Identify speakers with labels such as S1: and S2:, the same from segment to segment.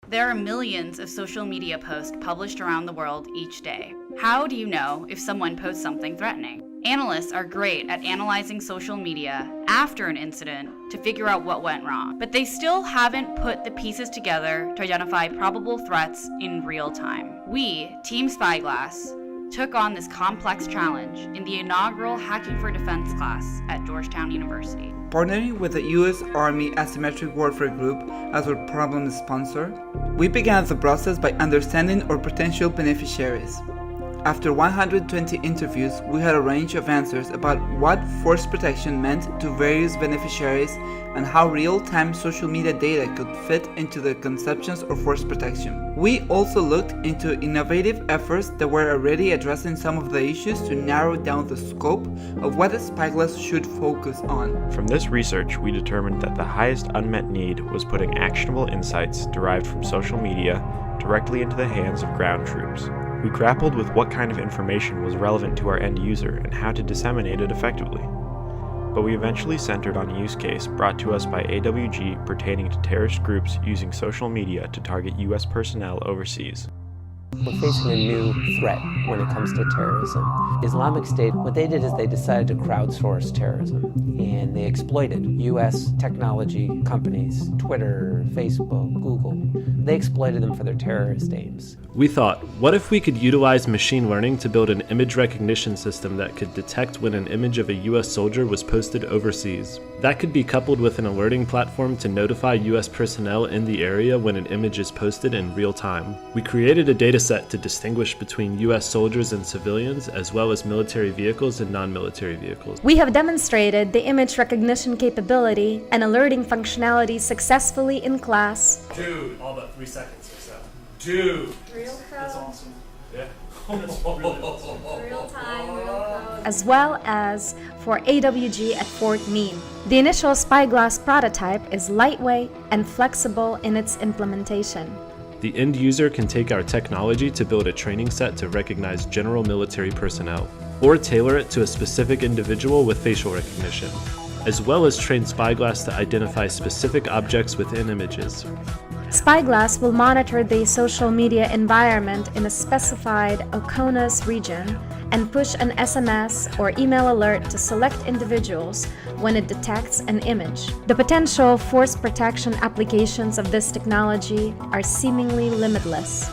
S1: There are millions of social media posts published around the world each day. How do you know if someone posts something threatening? Analysts are great at analyzing social media after an incident to figure out what went wrong, but they still haven't put the pieces together to identify probable threats in real time. We, Team Spyglass, took on this complex challenge in the inaugural Hacking for Defense class at Georgetown University.
S2: Partnering with the U.S. Army Asymmetric Warfare Group as our problem sponsor, we began the process by understanding our potential beneficiaries. After 120 interviews, we had a range of answers about what force protection meant to various beneficiaries and how real-time social media data could fit into their conceptions of force protection. We also looked into innovative efforts that were already addressing some of the issues to narrow down the scope of what a Spyglass should focus on.
S3: From this research, we determined that the highest unmet need was putting actionable insights derived from social media directly into the hands of ground troops. We grappled with what kind of information was relevant to our end user and how to disseminate it effectively. But we eventually centered on a use case brought to us by AWG pertaining to terrorist groups using social media to target U.S. personnel overseas.
S4: We're facing a new threat when it comes to terrorism. Islamic State, what they did is they decided to crowdsource terrorism, and they exploited U.S. technology companies, Twitter, Facebook, Google. They exploited them for their terrorist aims.
S5: We thought, what if we could utilize machine learning to build an image recognition system that could detect when an image of a U.S. soldier was posted overseas? That could be coupled with an alerting platform to notify U.S. personnel in the area when an image is posted in real time. We created a dataset to distinguish between U.S. soldiers and civilians, as well as military vehicles and non-military vehicles.
S6: We have demonstrated the image recognition capability and alerting functionality successfully in class.
S7: Dude, all but 3 seconds or so. Dude!
S6: Real
S7: That's awesome. Yeah. That's really awesome.
S6: Real time, as well as for AWG at Fort Meade. The initial Spyglass prototype is lightweight and flexible in its implementation.
S5: The end user can take our technology to build a training set to recognize general military personnel, or tailor it to a specific individual with facial recognition, as well as train Spyglass to identify specific objects within images.
S6: Spyglass will monitor the social media environment in a specified OCONUS region and push an SMS or email alert to select individuals when it detects an image. The potential force protection applications of this technology are seemingly limitless,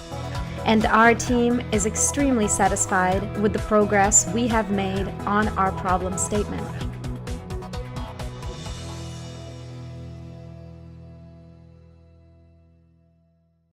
S6: and our team is extremely satisfied with the progress we have made on our problem statement.